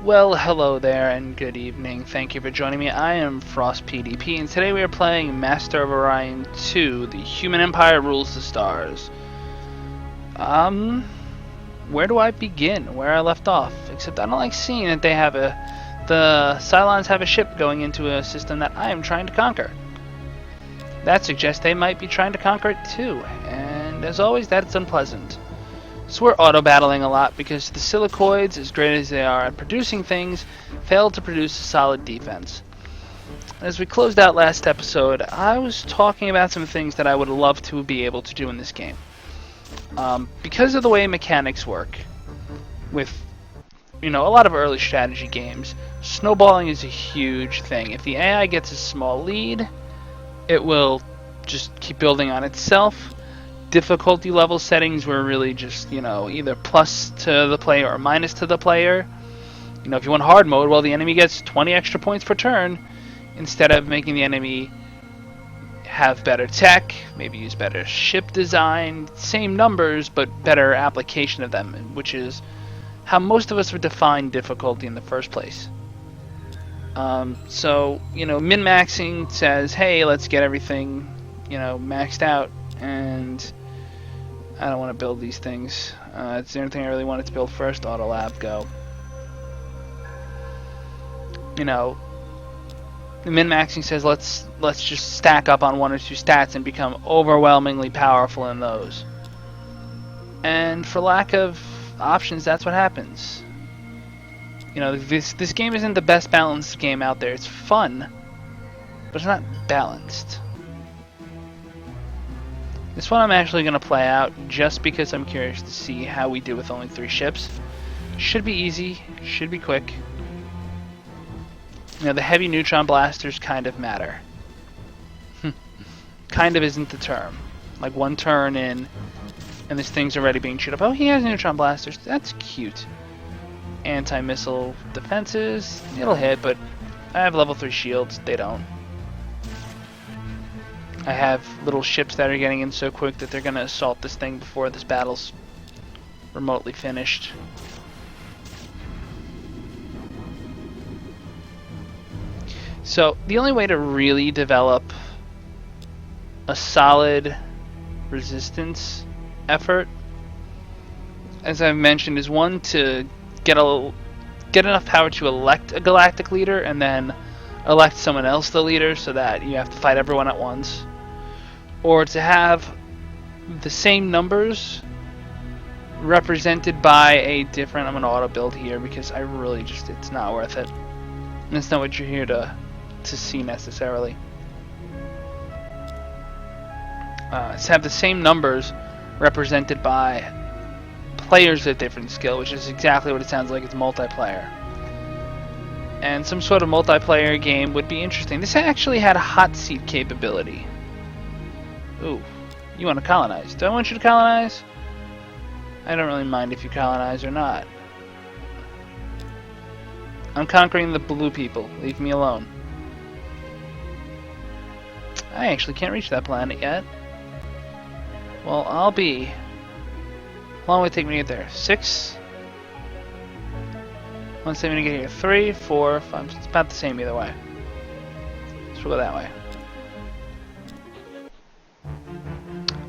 Well, hello there and good evening. Thank you for joining me. I am Frost PDP, and today we are playing Master of Orion 2, The Human Empire Rules the Stars. Where do I begin? Where I left off? Except I don't like seeing that the Cylons have a ship going into a system that I am trying to conquer. That suggests they might be trying to conquer it too, and as always, that's unpleasant. So we're auto-battling a lot because the silicoids, as great as they are at producing things, fail to produce a solid defense. As we closed out last episode, I was talking about some things that I would love to be able to do in this game. Because of the way mechanics work, with a lot of early strategy games, snowballing is a huge thing. If the AI gets a small lead, it will just keep building on itself. Difficulty level settings were really just, either plus to the player or minus to the player. If you want hard mode, well, the enemy gets 20 extra points per turn instead of making the enemy have better tech, maybe use better ship design, same numbers, but better application of them, which is how most of us would define difficulty in the first place. So, min-maxing says, hey, let's get everything, maxed out, and I don't want to build these things. It's the only thing I really wanted to build first. Auto lab, go. The min-maxing says let's just stack up on one or two stats and become overwhelmingly powerful in those. And for lack of options, that's what happens. This game isn't the best balanced game out there. It's fun, but it's not balanced. This one I'm actually going to play out just because I'm curious to see how we do with only 3 ships. Should be easy, should be quick. The heavy neutron blasters kind of matter. Kind of isn't the term. Like 1 turn in, and this thing's already being chewed up. Oh, he has neutron blasters. That's cute. Anti-missile defenses. It'll hit, but I have level 3 shields. They don't. I have little ships that are getting in so quick that they're going to assault this thing before this battle's remotely finished. So, the only way to really develop a solid resistance effort, as I've mentioned, is one to get enough power to elect a galactic leader and then elect someone else the leader so that you have to fight everyone at once. Or to have the same numbers represented by a different... I'm going to auto build here because I really just... it's not worth it. And it's not what you're here to see necessarily. To have the same numbers represented by players of different skill, which is exactly what it sounds like. It's multiplayer. And some sort of multiplayer game would be interesting. This actually had a hot seat capability. Ooh, you want to colonize. Do I want you to colonize? I don't really mind if you colonize or not. I'm conquering the blue people. Leave me alone. I actually can't reach that planet yet. Well, I'll be... How long will it take me to get there? 6? Let's say I'm going to get here. 3, 4, 5. It's about the same either way. So we'll go that way.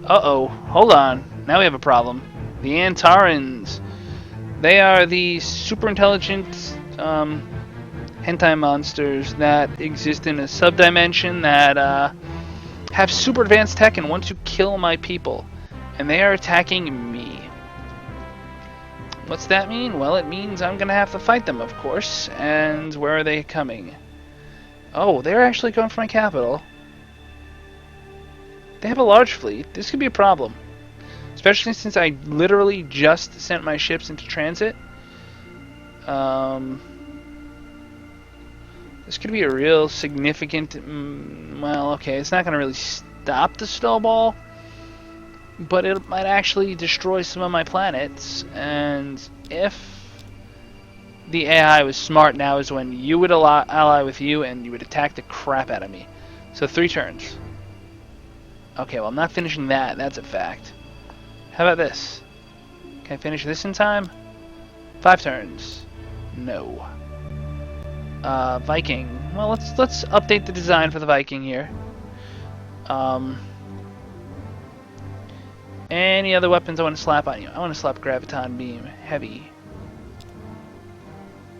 Uh-oh. Hold on. Now we have a problem. The Antarans. They are the super intelligent hentai monsters that exist in a subdimension that have super advanced tech and want to kill my people. And they are attacking me. What's that mean? Well, it means I'm going to have to fight them, of course. And where are they coming? Oh, they're actually coming from my capital. They have a large fleet. This could be a problem. Especially since I literally just sent my ships into transit. This could be a real significant... well, okay, it's not going to really stop the snowball. But it might actually destroy some of my planets. And if the AI was smart, now is when you would ally with you and you would attack the crap out of me. So 3 turns. Okay, well, I'm not finishing that. That's a fact. How about this? Can I finish this in time? 5 turns. No. Viking. Well, let's update the design for the Viking here. Any other weapons I want to slap on you? I want to slap Graviton Beam Heavy.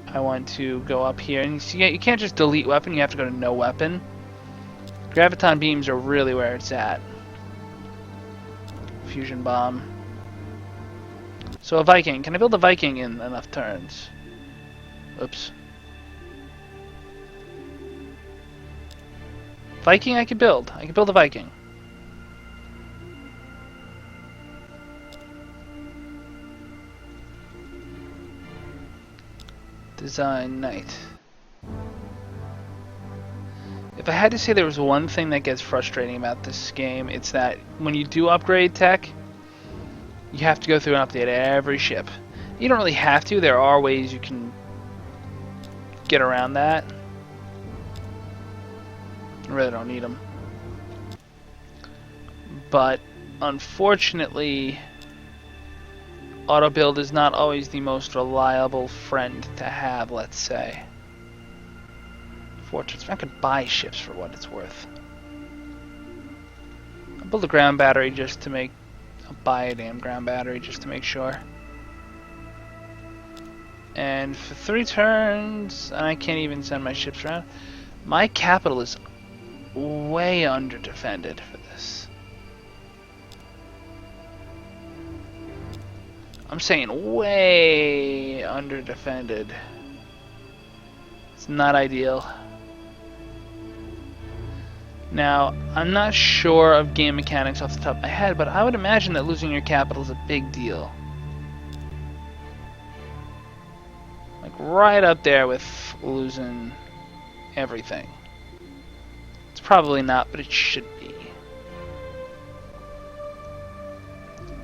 I want to go up here, and you can't just delete weapon, you have to go to no weapon. Graviton Beams are really where it's at. Fusion Bomb. So a Viking. Can I build a Viking in enough turns? Oops. Viking I could build. I could build a Viking. Design Knight. If I had to say there was one thing that gets frustrating about this game, it's that when you do upgrade tech, you have to go through and update every ship. You don't really have to. There are ways you can get around that. I really don't need them. But unfortunately, auto build is not always the most reliable friend to have, let's say. Fortress. I could buy ships for what it's worth. I'll build a ground battery just to make... I'll buy a damn ground battery just to make sure. And for 3 turns, and I can't even send my ships around, my capital is way under defended for this. I'm saying way under defended. It's not ideal. Now, I'm not sure of game mechanics off the top of my head, but I would imagine that losing your capital is a big deal. Like right up there with losing everything. It's probably not, but it should be.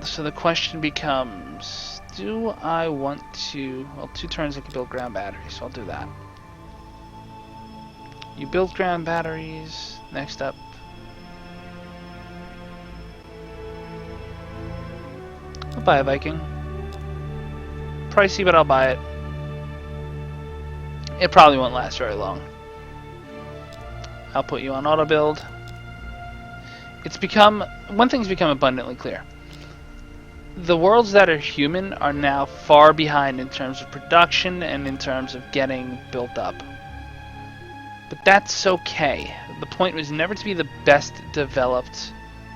So the question becomes, do I want to... Well, 2 turns I can build ground batteries, so I'll do that. You build ground batteries. Next up. I'll buy a Viking. Pricey, but I'll buy it. It probably won't last very long. I'll put you on auto build. It's become... One thing's become abundantly clear. The worlds that are human are now far behind in terms of production and in terms of getting built up. But that's okay. The point was never to be the best developed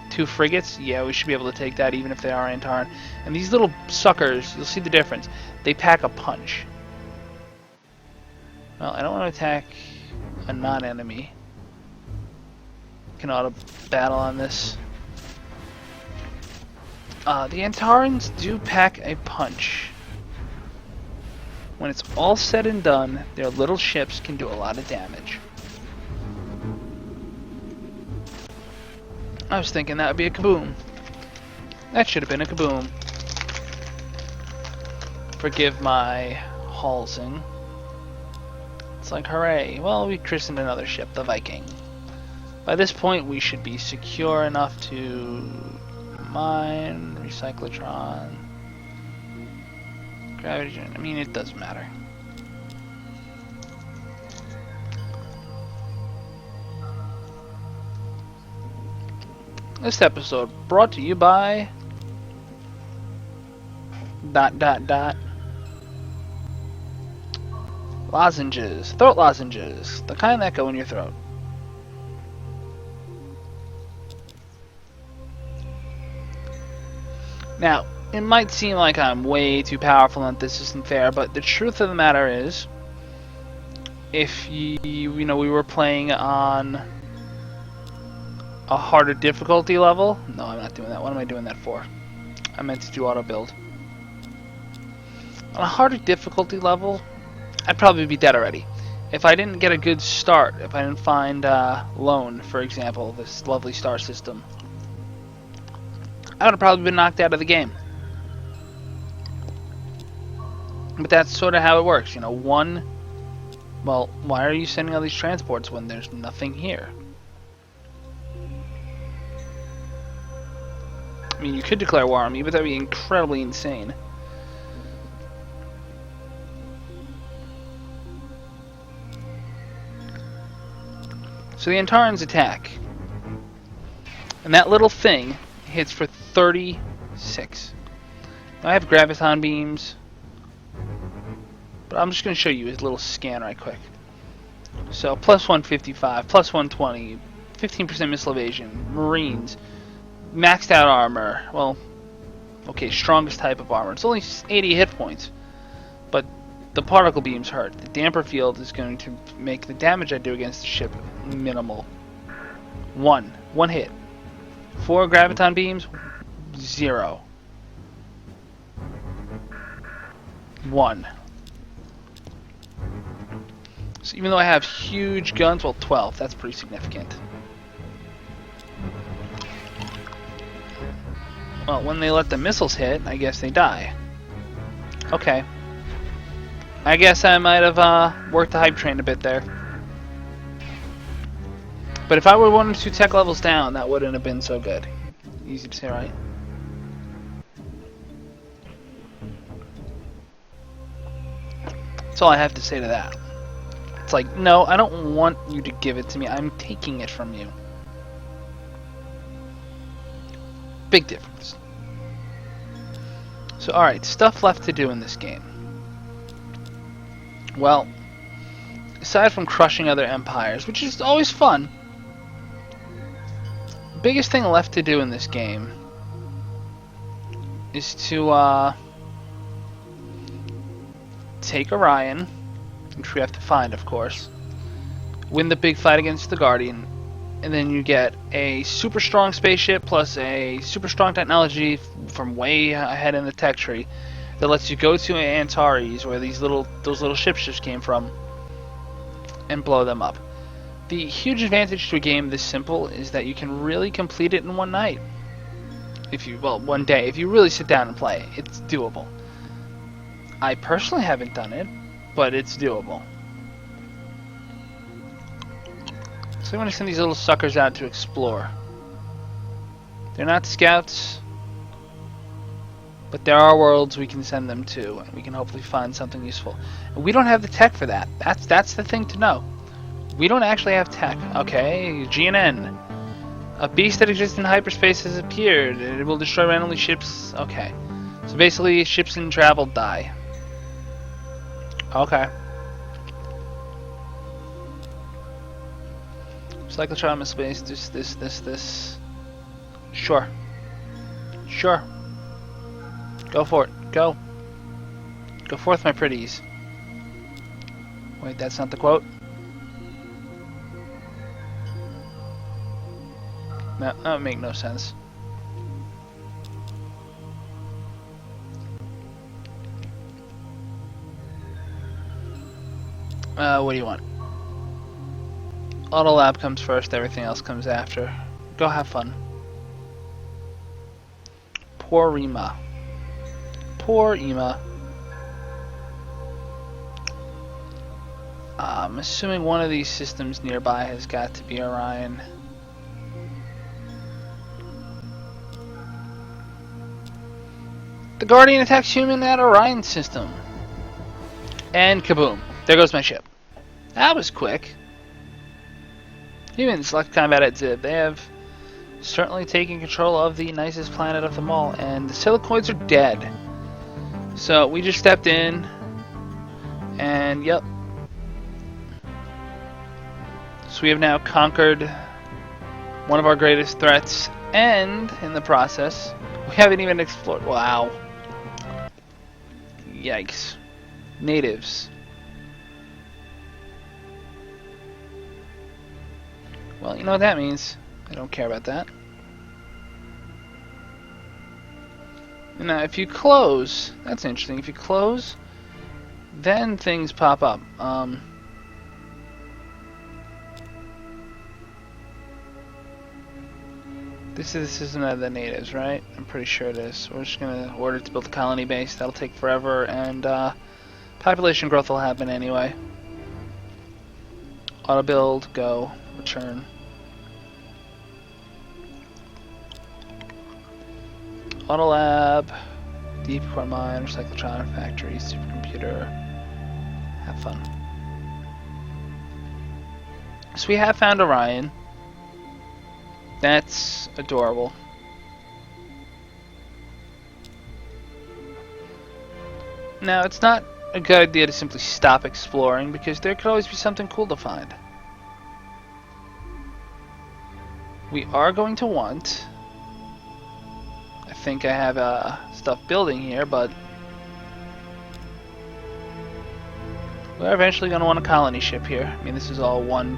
2 frigates. Yeah, we should be able to take that even if they are Antaran. And these little suckers, you'll see the difference. They pack a punch. Well, I don't want to attack a non-enemy. Can auto battle on this. The Antarans do pack a punch. When it's all said and done, their little ships can do a lot of damage. I was thinking that would be a kaboom. That should have been a kaboom. Forgive my halsing. It's like, hooray. Well, we christened another ship, the Viking. By this point, we should be secure enough to mine, recyclotron, gravity. I mean, it doesn't matter. This episode brought to you by ... Lozenges. Throat lozenges. The kind that go in your throat. Now, it might seem like I'm way too powerful and this isn't fair, but the truth of the matter is, if we were playing on a harder difficulty level... No, I'm not doing that. What am I doing that for? I meant to do auto build. On a harder difficulty level, I'd probably be dead already. If I didn't get a good start, if I didn't find Lone, for example, this lovely star system, I would have probably been knocked out of the game. But that's sort of how it works, you know. Well, why are you sending all these transports when there's nothing here? I mean, you could declare war on me, but that would be incredibly insane. So the Antarans attack. And that little thing hits for 36. Now I have graviton beams. But I'm just going to show you his little scan right quick. So plus 155, plus 120, 15% missile evasion, Marines, maxed out armor. Well, okay, strongest type of armor. It's only 80 hit points. But the particle beams hurt. The damper field is going to make the damage I do against the ship minimal. One hit. 4 graviton beams, 0. 1. So even though I have huge guns, well, 12, that's pretty significant. Well, when they let the missiles hit, I guess they die. Okay. I guess I might have worked the hype train a bit there. But if I were 1 or 2 tech levels down, that wouldn't have been so good. Easy to say, right? That's all I have to say to that. It's like, no, I don't want you to give it to me. I'm taking it from you. Big difference. So, alright, stuff left to do in this game. Well, aside from crushing other empires, which is always fun, the biggest thing left to do in this game is to take Orion, which we have to find, of course, win the big fight against the Guardian, and then you get a super strong spaceship plus a super strong technology from way ahead in the tech tree that lets you go to Antares, where those little ships just came from, and blow them up. The huge advantage to a game this simple is that you can really complete it in one night. One day, if you really sit down and play, it's doable. I personally haven't done it, but it's doable. So I'm going to send these little suckers out to explore. They're not scouts, but there are worlds we can send them to, and we can hopefully find something useful. And we don't have the tech for that. That's the thing to know. We don't actually have tech. Okay, GNN. A beast that exists in hyperspace has appeared. It will destroy randomly ships. Okay. So basically, ships in travel die. Okay. Cyclotron missile base, this. Sure. Sure. Go for it. Go. Go forth, my pretties. Wait, that's not the quote? No, that would make no sense. What do you want? Auto lab comes first, everything else comes after. Go have fun. Poor Rima. Poor Ema. I'm assuming one of these systems nearby has got to be Orion. The Guardian attacks human at Orion system. And kaboom. There goes my ship. That was quick. Humans, select combat at Zib. They have certainly taken control of the nicest planet of them all, and the silicoids are dead. So we just stepped in, and yep. So we have now conquered one of our greatest threats, and in the process, we haven't even explored. Wow. Yikes. Natives. Well, you know what that means. I don't care about that. Now, if you close, that's interesting. If you close, then things pop up. This is the system of the natives, right? I'm pretty sure it is. We're just going to order to build a colony base. That'll take forever, and population growth will happen anyway. Auto build, go, return. Auto lab, deep core mine, cyclotron factory, supercomputer. Have fun. So we have found Orion. That's adorable. Now, it's not a good idea to simply stop exploring, because there could always be something cool to find. We are going to want... I think I have stuff building here, but... we're eventually going to want a colony ship here. I mean, this is all one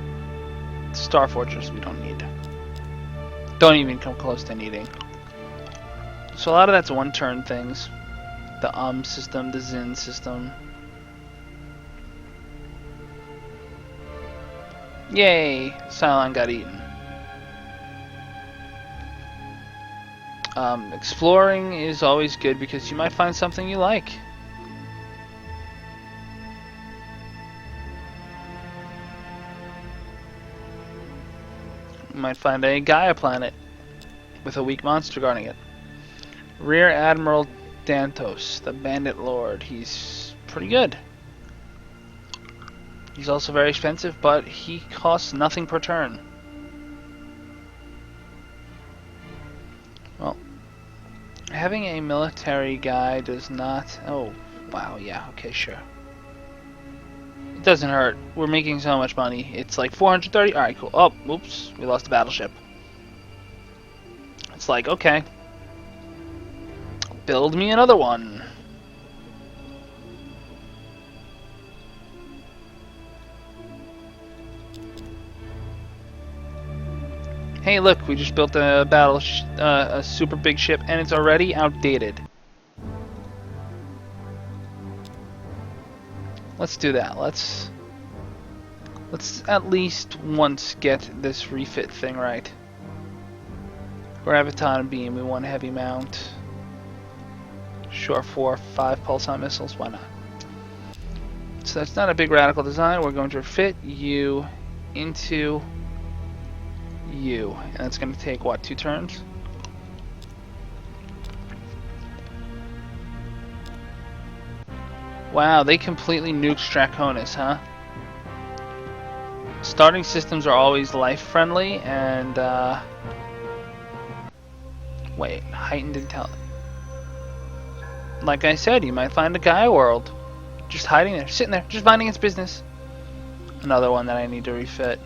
Star Fortress we don't need. Don't even come close to needing. So a lot of that's one-turn things. The system, the Zin system. Yay! Cylon got eaten. Exploring is always good because you might find something you like. You might find a Gaia planet with a weak monster guarding it. Rear Admiral Dantos, the Bandit Lord. He's pretty good. He's also very expensive, but he costs nothing per turn. Well, having a military guy does not... oh, wow, yeah, okay, sure. It doesn't hurt. We're making so much money. It's like 430. Alright, cool. Oh, oops, we lost a battleship. It's like, okay. Build me another one. Hey, look, we just built a a super big ship, and it's already outdated. Let's do that. Let's at least once get this refit thing right. Graviton beam, we want heavy mount. Sure, 4 or 5 pulsar missiles, why not? So that's not a big radical design. We're going to fit you into you, and that's going to take what, 2 turns? Wow, they completely nuked Draconis, huh? Starting systems are always life friendly, and wait, heightened intelligence. Like I said, you might find a Gaia world just hiding there, sitting there, just minding its business. Another one that I need to refit.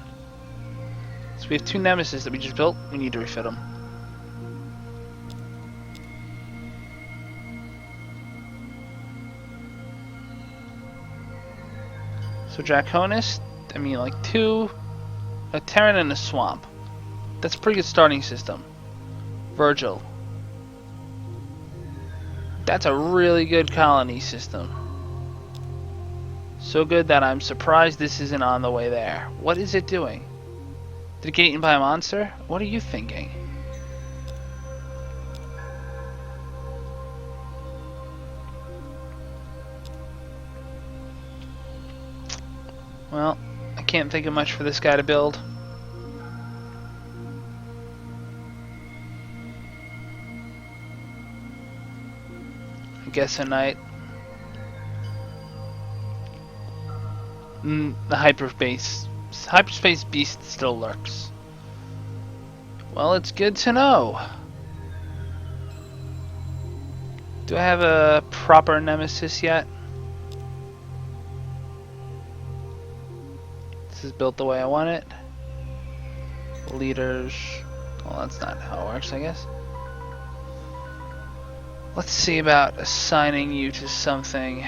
So we have 2 Nemesis that we just built. We need to refit them. So Draconis, I mean like 2, a Terran and a Swamp. That's a pretty good starting system. Virgil. That's a really good colony system. So good that I'm surprised this isn't on the way there. What is it doing? Did it get eaten by a monster? What are you thinking? Well, I can't think of much for this guy to build. I guess a knight. The hyperspace beast still lurks. Well, it's good to know. Do I have a proper nemesis yet? This is built the way I want it. Leaders. Well, that's not how it works, I guess. Let's see about assigning you to something.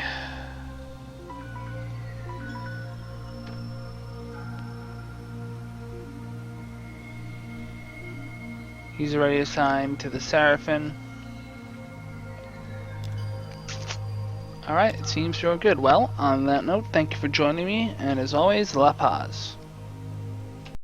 He's already assigned to the Seraphim. Alright, it seems you're good. Well, on that note, thank you for joining me, and as always, La Paz.